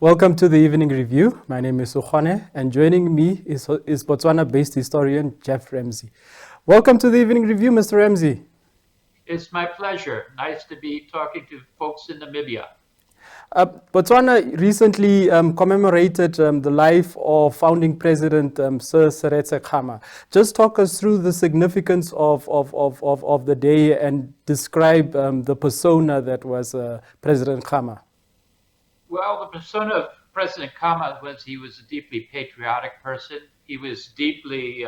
Welcome to the Evening Review. My name is Sukhane, and joining me is Botswana-based historian Jeff Ramsey. Welcome to the Evening Review, Mr. Ramsey. It's my pleasure. Nice to be talking to folks in Namibia. Botswana recently commemorated the life of founding president Sir Seretse Khama. Just talk us through the significance of the day and describe the persona that was President Khama. Well, the persona of President Khama was he was a deeply patriotic person. He was deeply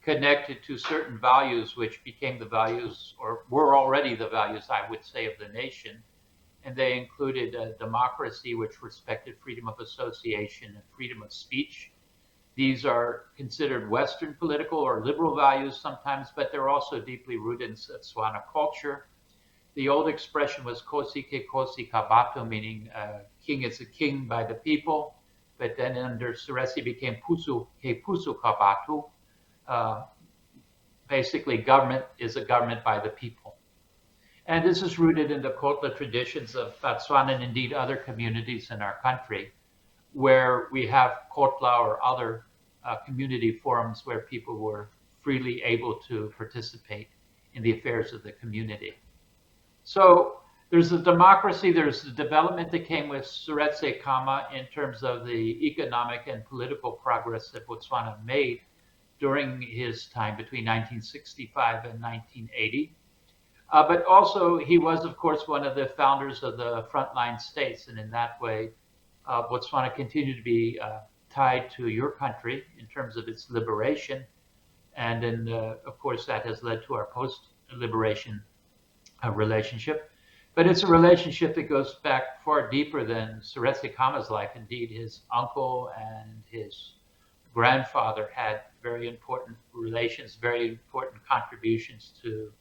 connected to certain values, which became the values, or were already the values, I would say, of the nation. And they included a democracy which respected freedom of association and freedom of speech. These are considered Western political or liberal values sometimes, but they're also deeply rooted in Batswana culture. The old expression was kosi ke kosi kabato, meaning king is a king by the people. But then under Seretse became pusu ke pusu kabato. Basically, government is a government by the people. And this is rooted in the Kotla traditions of Batswana and indeed other communities in our country, where we have Kotla or other community forums where people were freely able to participate in the affairs of the community. So there's the democracy, there's the development that came with Seretse Khama in terms of the economic and political progress that Botswana made during his time between 1965 and 1980. But also he was, of course, one of the founders of the Frontline States. And in that way, Botswana continued to be tied to your country in terms of its liberation. And then, of course, that has led to our post-liberation relationship. But it's a relationship that goes back far deeper than Seretse Khama's life. Indeed, his uncle and his grandfather had very important relations, very important contributions to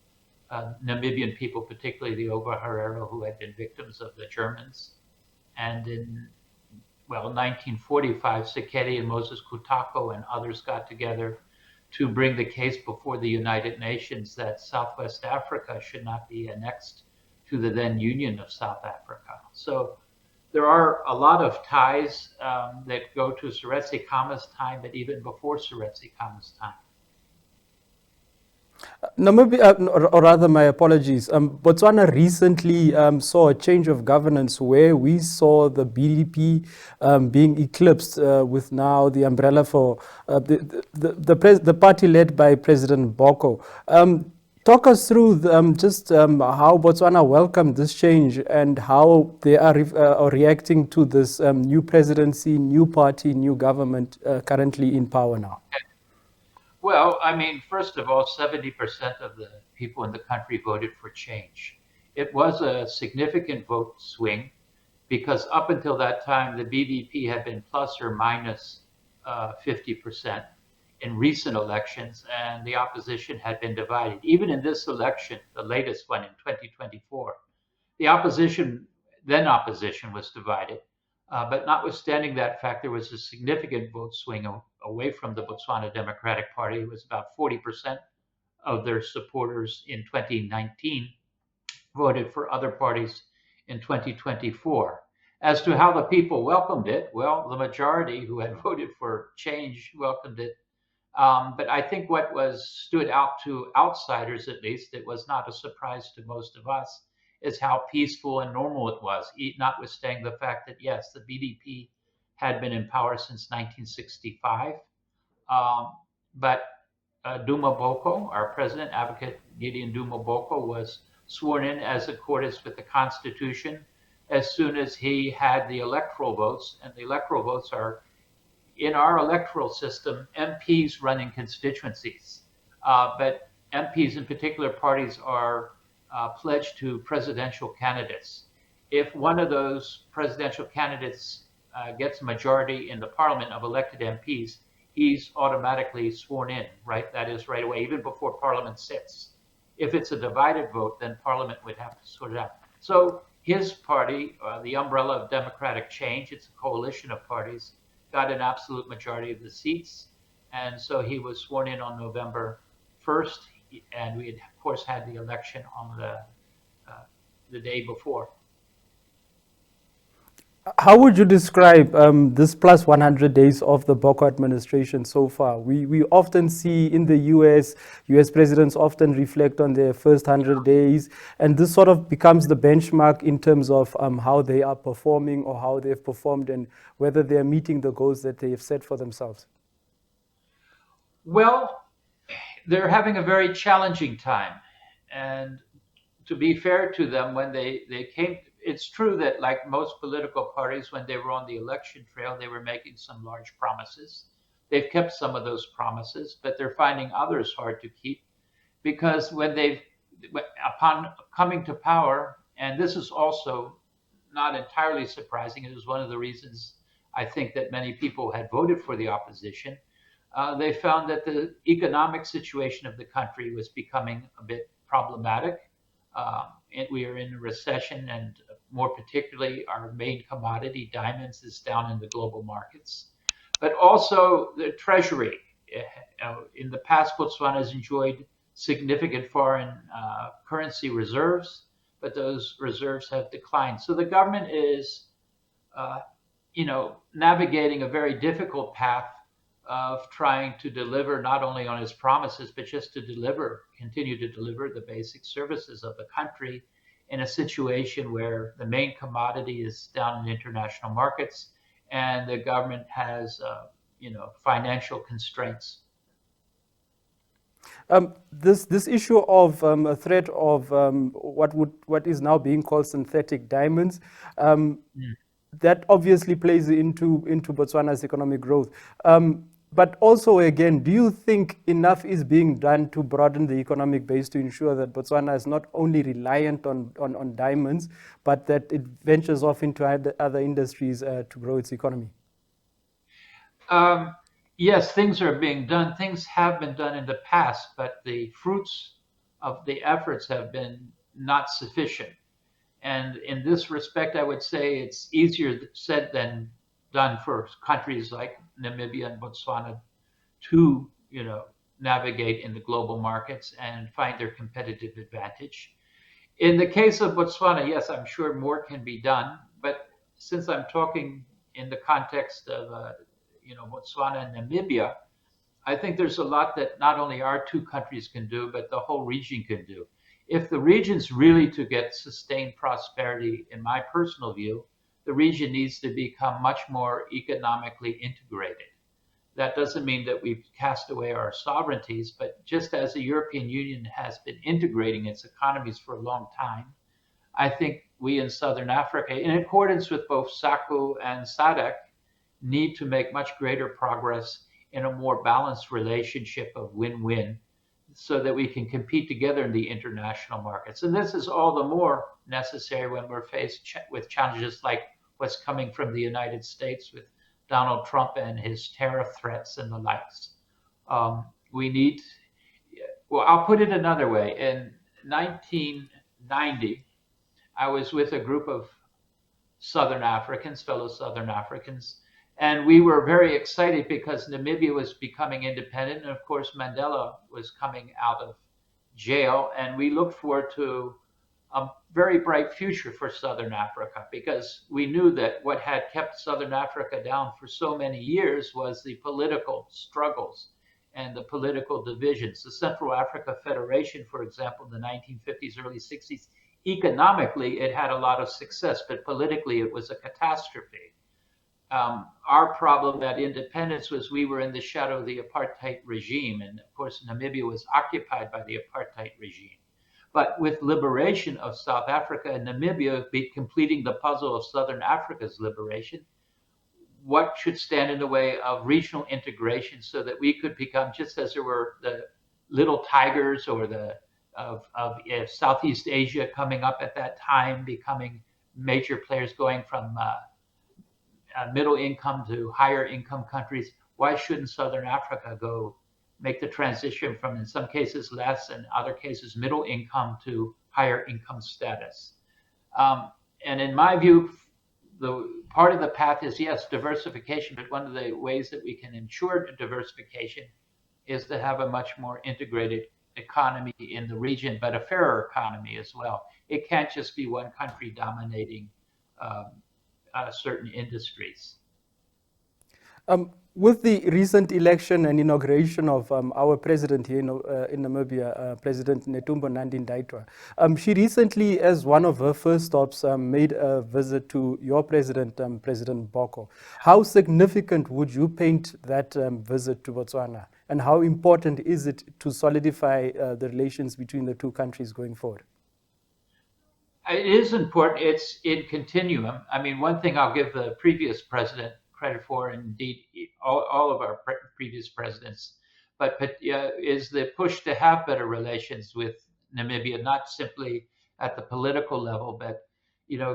Namibian people, particularly the Oba Herero, who had been victims of the Germans. And in 1945, Sekedi and Moses Kutako and others got together to bring the case before the United Nations that Southwest Africa should not be annexed to the then Union of South Africa. So there are a lot of ties that go to Seretse Khama's time, but even before Seretse Khama's time. Namibia, or rather, my apologies. Botswana recently saw a change of governance where we saw the BDP being eclipsed with now the umbrella for the party led by President Boko. Talk us through how Botswana welcomed this change and how they are reacting to this new presidency, new party, new government currently in power now. Well, I mean, first of all, 70% of the people in the country voted for change. It was a significant vote swing because up until that time, the BDP had been plus or minus 50% in recent elections, and the opposition had been divided. Even in this election, the latest one in 2024, the opposition was divided. But notwithstanding that fact, there was a significant vote swing away from the Botswana Democratic Party. It was about 40% of their supporters in 2019 voted for other parties in 2024. As to how the people welcomed it, well, the majority who had voted for change welcomed it. But I think what stood out to outsiders, at least, it was not a surprise to most of us, is how peaceful and normal it was, notwithstanding the fact that, yes, the BDP had been in power since 1965. But Duma Boko, our president, advocate Gideon Duma Boko, was sworn in as accordance with the Constitution as soon as he had the electoral votes. And the electoral votes are, in our electoral system, MPs running constituencies. But MPs in particular parties are pledged to presidential candidates. If one of those presidential candidates gets a majority in the parliament of elected MPs, he's automatically sworn in, right? That is right away, even before parliament sits. If it's a divided vote, then parliament would have to sort it out. So his party, the umbrella of Democratic Change, it's a coalition of parties, got an absolute majority of the seats. And so he was sworn in on November 1st. And we had, of course, had the election on the day before. How would you describe this plus 100 days of the Boko administration so far? We often see in the US presidents often reflect on their first 100 days, and this sort of becomes the benchmark in terms of how they are performing or how they've performed and whether they're meeting the goals that they have set for themselves. Well, they're having a very challenging time. And to be fair to them, when they came, it's true that, like most political parties, when they were on the election trail, they were making some large promises. They've kept some of those promises, but they're finding others hard to keep because when they've, upon coming to power, and this is also not entirely surprising, it was one of the reasons I think that many people had voted for the opposition. They found that the economic situation of the country was becoming a bit problematic. We are in a recession, and more particularly, our main commodity, diamonds, is down in the global markets. But also the treasury. In the past, Botswana has enjoyed significant foreign currency reserves, but those reserves have declined. So the government is uh, navigating a very difficult path of trying to deliver not only on his promises, but just to continue to deliver the basic services of the country in a situation where the main commodity is down in international markets and the government has, financial constraints. This issue of a threat of what is now being called synthetic diamonds. Mm. That obviously plays into Botswana's economic growth. But also, again, do you think enough is being done to broaden the economic base to ensure that Botswana is not only reliant on diamonds, but that it ventures off into other industries to grow its economy? Um, yes, things are being done. Things have been done in the past, but the fruits of the efforts have been not sufficient. And in this respect, I would say it's easier said than done for countries like Namibia and Botswana to, navigate in the global markets and find their competitive advantage. In the case of Botswana, yes, I'm sure more can be done. But since I'm talking in the context of, Botswana and Namibia, I think there's a lot that not only our two countries can do, but the whole region can do. If the region's really to get sustained prosperity, in my personal view, the region needs to become much more economically integrated. That doesn't mean that we've cast away our sovereignties, but just as the European Union has been integrating its economies for a long time, I think we in Southern Africa, in accordance with both SACU and SADC, need to make much greater progress in a more balanced relationship of win-win so that we can compete together in the international markets. And this is all the more necessary when we're faced with challenges like what's coming from the United States with Donald Trump and his tariff threats and the likes. We need, well, I'll put it another way. In 1990, I was with a group of Southern Africans, fellow Southern Africans. And we were very excited because Namibia was becoming independent. And of course, Mandela was coming out of jail. And we looked forward to a very bright future for Southern Africa because we knew that what had kept Southern Africa down for so many years was the political struggles and the political divisions. The Central Africa Federation, for example, in the 1950s, early 60s, economically it had a lot of success, but politically it was a catastrophe. Our problem at independence was we were in the shadow of the apartheid regime, and of course Namibia was occupied by the apartheid regime. But with liberation of South Africa and Namibia be completing the puzzle of Southern Africa's liberation, what should stand in the way of regional integration so that we could become, just as there were the little tigers or the of Southeast Asia coming up at that time, becoming major players going from middle income to higher income countries. Why shouldn't Southern Africa go make the transition from, in some cases, less and other cases, middle income to higher income status? And in my view, the part of the path is yes, diversification, but one of the ways that we can ensure diversification is to have a much more integrated economy in the region, but a fairer economy as well. It can't just be one country dominating um, certain industries. With the recent election and inauguration of our president here in Namibia, President Netumbo Nandi-Ndaitwah, she recently, as one of her first stops, made a visit to your president, President Boko. How significant would you paint that visit to Botswana? And how important is it to solidify the relations between the two countries going forward? It is important. It's in continuum. I mean, one thing I'll give the previous president credit for, and indeed all of our previous presidents, but is the push to have better relations with Namibia, not simply at the political level, but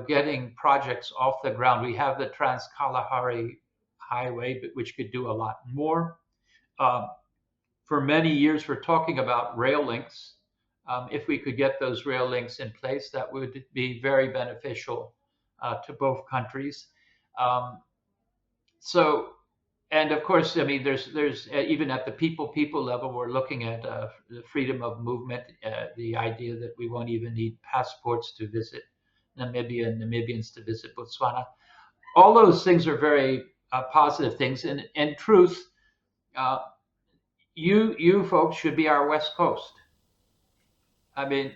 getting projects off the ground. We have the Trans-Kalahari Highway, which could do a lot more. Um, for many years, we're talking about rail links. If we could get those rail links in place, that would be very beneficial to both countries. Um, so, and of course, I mean, there's even at the people level, we're looking at the freedom of movement, the idea that we won't even need passports to visit Namibia and Namibians to visit Botswana. All those things are very positive things. And in truth, uh, you folks should be our West Coast. I mean,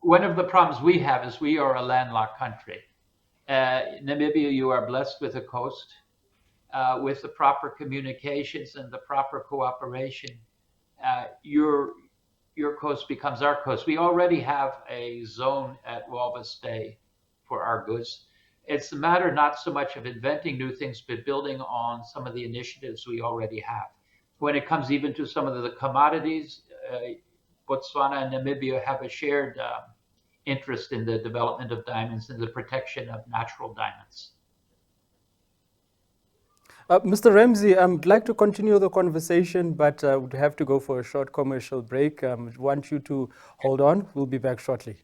one of the problems we have is we are a landlocked country. Namibia, you are blessed with a coast, with the proper communications and the proper cooperation. Your coast becomes our coast. We already have a zone at Walvis Bay for our goods. It's a matter not so much of inventing new things, but building on some of the initiatives we already have. When it comes even to some of the commodities, Botswana and Namibia have a shared interest in the development of diamonds and the protection of natural diamonds. Mr. Ramsey, I'd like to continue the conversation, but would have to go for a short commercial break. Want you to hold on. We'll be back shortly.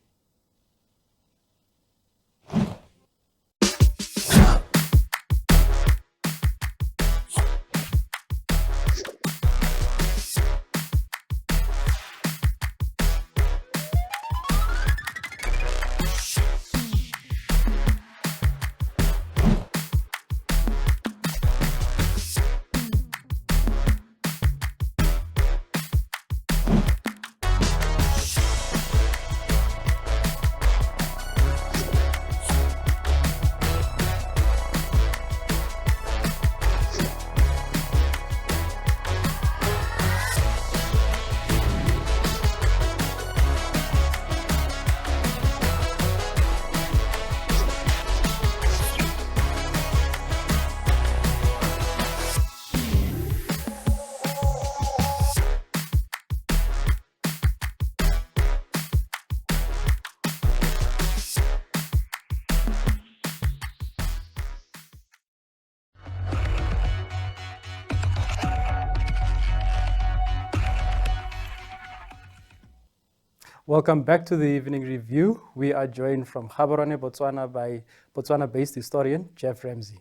Welcome back to the Evening Review. We are joined from Gaborone, Botswana by Botswana-based historian Jeff Ramsey.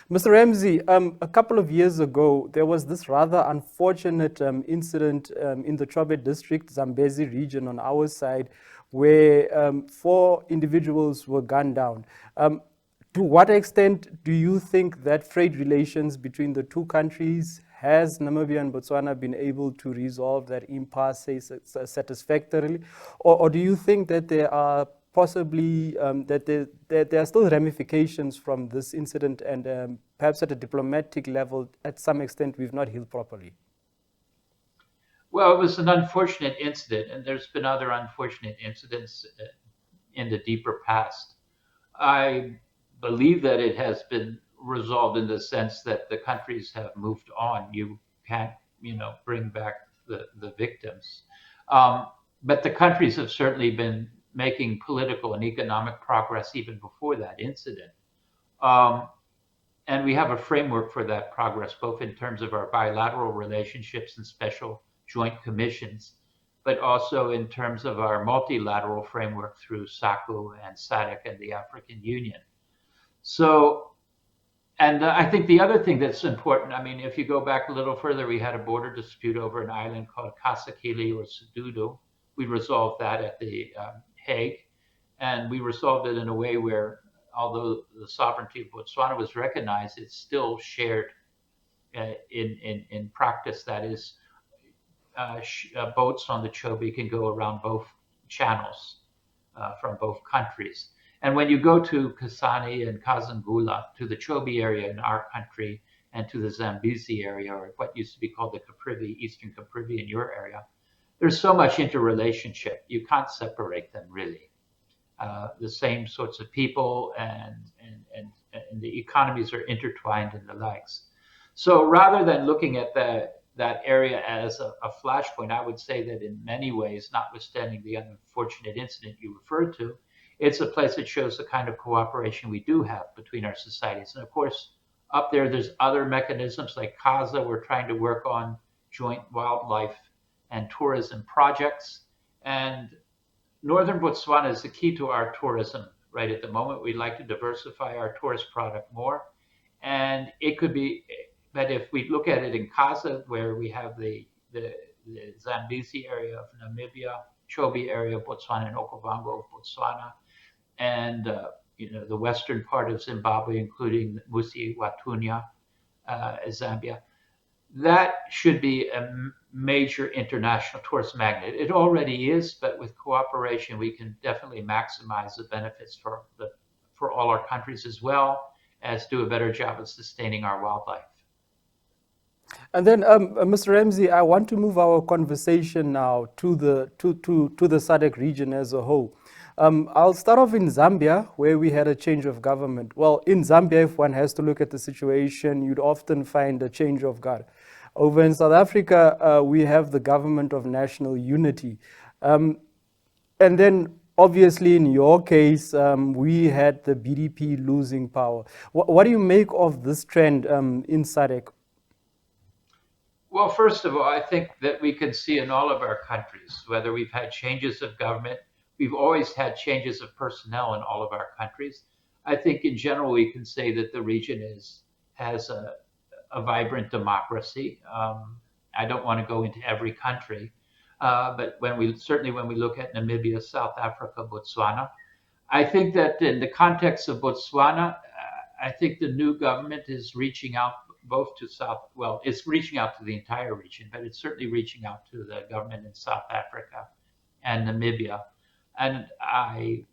Mr. Ramsey, a couple of years ago, there was this rather unfortunate incident in the Chobe district, Zambezi region on our side, where 4 individuals were gunned down. To what extent do you think that trade relations between the two countries, has Namibia and Botswana been able to resolve that impasse satisfactorily? Or do you think that there are possibly, that there are still ramifications from this incident and perhaps at a diplomatic level, at some extent, we've not healed properly? Well, it was an unfortunate incident, and there's been other unfortunate incidents in the deeper past. I believe that it has been resolved in the sense that the countries have moved on. You can't, bring back the victims. But the countries have certainly been making political and economic progress even before that incident. And we have a framework for that progress, both in terms of our bilateral relationships and special joint commissions, but also in terms of our multilateral framework through SACU and SADC and the African Union. So, and I think the other thing that's important, I mean, if you go back a little further, we had a border dispute over an island called Kasakili or Sududu. We resolved that at the Hague, and we resolved it in a way where although the sovereignty of Botswana was recognized, it's still shared in practice. That is, boats on the Chobe can go around both channels from both countries. And when you go to Kasane and Kazangula, to the Chobe area in our country, and to the Zambezi area, or what used to be called the Caprivi, Eastern Caprivi in your area, there's so much interrelationship. You can't separate them really. The same sorts of people and the economies are intertwined and the likes. So rather than looking at that area as a flashpoint, I would say that in many ways, notwithstanding the unfortunate incident you referred to, it's a place that shows the kind of cooperation we do have between our societies. And of course, up there, there's other mechanisms like CASA. We're trying to work on joint wildlife and tourism projects. And northern Botswana is the key to our tourism right at the moment. We'd like to diversify our tourist product more. And it could be, but if we look at it in Kasa, where we have the Zambezi area of Namibia, Chobe area of Botswana, and Okavango of Botswana, and the western part of Zimbabwe, including Musi Watunya, Zambia, that should be a major international tourist magnet. It already is, but with cooperation, we can definitely maximize the benefits for all our countries, as well as do a better job of sustaining our wildlife. And then, Mr. Ramsey, I want to move our conversation now to the SADC region as a whole. I'll start off in Zambia, where we had a change of government. Well, in Zambia, if one has to look at the situation, you'd often find a change of guard. Over in South Africa, we have the government of national unity. And then, obviously, in your case, we had the BDP losing power. What do you make of this trend in SADC? Well, first of all, I think that we can see in all of our countries, whether we've had changes of government, we've always had changes of personnel in all of our countries. I think in general, we can say that the region has a vibrant democracy. I don't want to go into every country, but when we look at Namibia, South Africa, Botswana, I think that in the context of Botswana, I think the new government is reaching out both to it's reaching out to the entire region, but it's certainly reaching out to the government in South Africa and Namibia. And I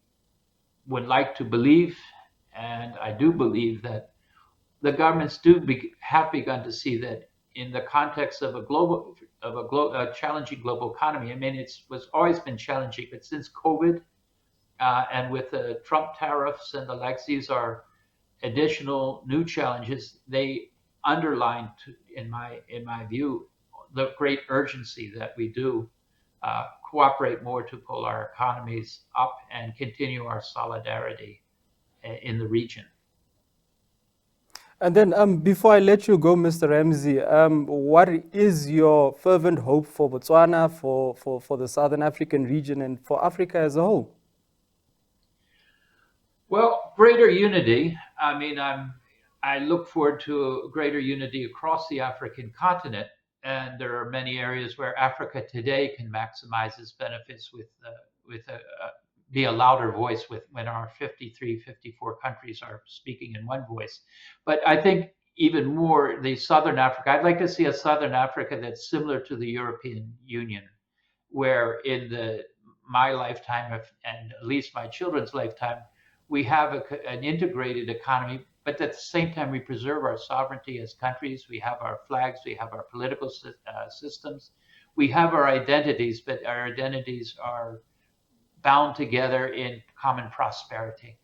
would like to believe, and I do believe, that the governments have begun to see that in the context of a challenging global economy. I mean, was always been challenging, but since COVID and with the Trump tariffs and the likes, these are additional new challenges. They underline, in my view, the great urgency that we do cooperate more to pull our economies up and continue our solidarity in the region. And then before I let you go, Mr. Ramsey, what is your fervent hope for Botswana, for the Southern African region, and for Africa as a whole? Well, greater unity. I mean, I look forward to greater unity across the African continent, and there are many areas where Africa today can maximize its benefits be a louder voice when our 53, 54 countries are speaking in one voice. But I think even more the Southern Africa, I'd like to see a Southern Africa that's similar to the European Union, where in my lifetime and at least my children's lifetime, we have an integrated economy, but at the same time, we preserve our sovereignty as countries. We have our flags, we have our political systems, we have our identities, but our identities are bound together in common prosperity.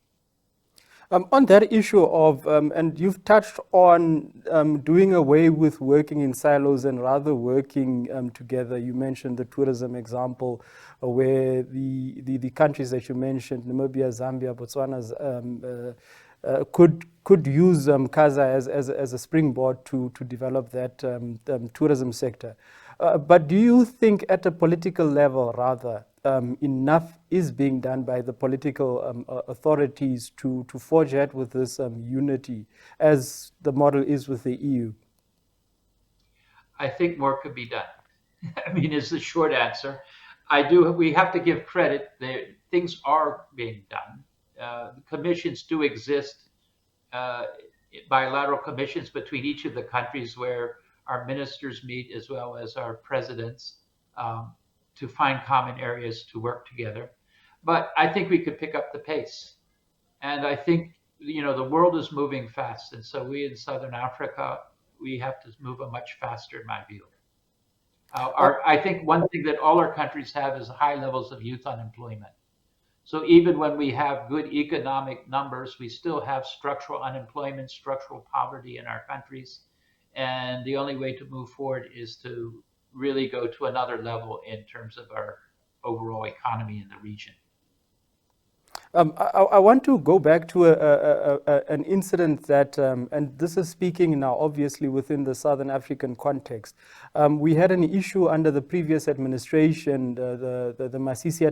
On that issue of, and you've touched on doing away with working in silos and rather working together. You mentioned the tourism example where the countries that you mentioned, Namibia, Zambia, Botswana, could use CASA as a springboard to develop that tourism sector. But do you think at a political level, rather, enough is being done by the political authorities to forge ahead with this unity, as the model is with the EU? I think more could be done. I mean, is the short answer. We have to give credit. Things are being done. commissions do exist, bilateral commissions between each of the countries where our ministers meet as well as our presidents um, to find common areas to work together. But I think we could pick up the pace. And I think, the world is moving fast. And so we in Southern Africa, we have to move a much faster, in my view. Uh, I think one thing that all our countries have is high levels of youth unemployment. So even when we have good economic numbers, we still have structural unemployment, structural poverty in our countries. And the only way to move forward is to really go to another level in terms of our overall economy in the region. I want to go back to an incident that, and this is speaking now obviously within the Southern African context. We had an issue under the previous administration, the Masisi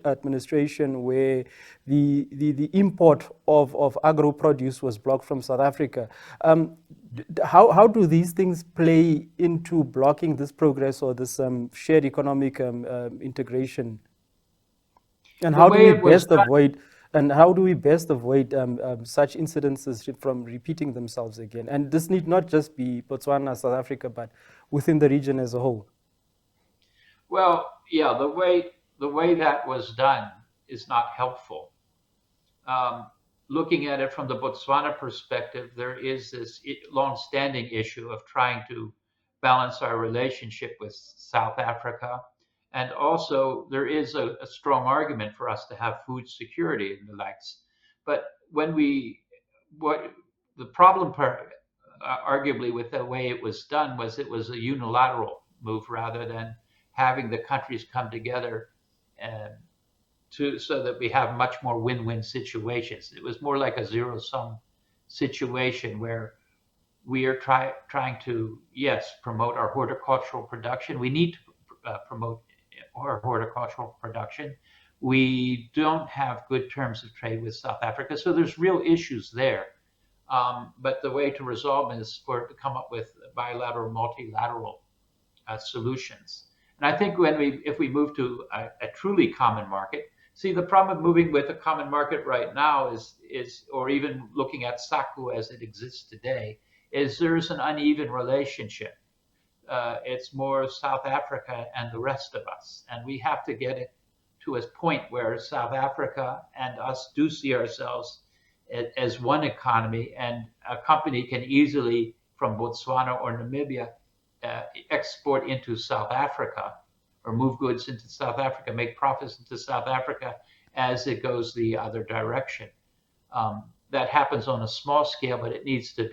administration, where the import of agro produce was blocked from South Africa. How do these things play into blocking this progress or this shared economic integration? And The how do way we it was best done, avoid such incidences from repeating themselves again? And this need not just be Botswana, South Africa, but within the region as a whole. well, yeah, the way that was done is not helpful. Um, Looking at it from the Botswana perspective, there is this long-standing issue of trying to balance our relationship with South Africa. And also, there is a strong argument for us to have food security and the likes. But what the problem part, arguably, with the way it was done was it was a unilateral move rather than having the countries come together and so that we have much more win-win situations. It was more like a zero-sum situation where we are trying to, yes, promote our horticultural production. We need to promote our horticultural production. We don't have good terms of trade with South Africa, so there's real issues there. But the way to resolve them is for it to come up with bilateral, multilateral solutions. And I think if we move to a truly common market, see the problem of moving with a common market right now or even looking at SACU as it exists today, is there's an uneven relationship. It's more South Africa and the rest of us, and we have to get it to a point where South Africa and us do see ourselves as one economy, and a company can easily from Botswana or Namibia export into South Africa or move goods into South Africa, make profits into South Africa as it goes the other direction. That happens on a small scale, but it needs to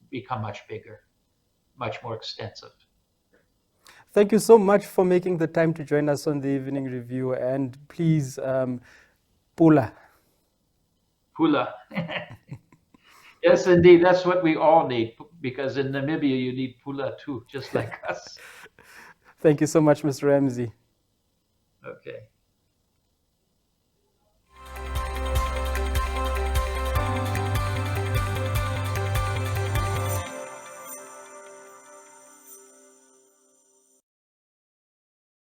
become much bigger, much more extensive. Thank you so much for making the time to join us on the Evening Review. And please, Pula. Pula. Yes, indeed. That's what we all need, because in Namibia, you need Pula too, just like us. Thank you so much, Mr. Ramsey. Okay.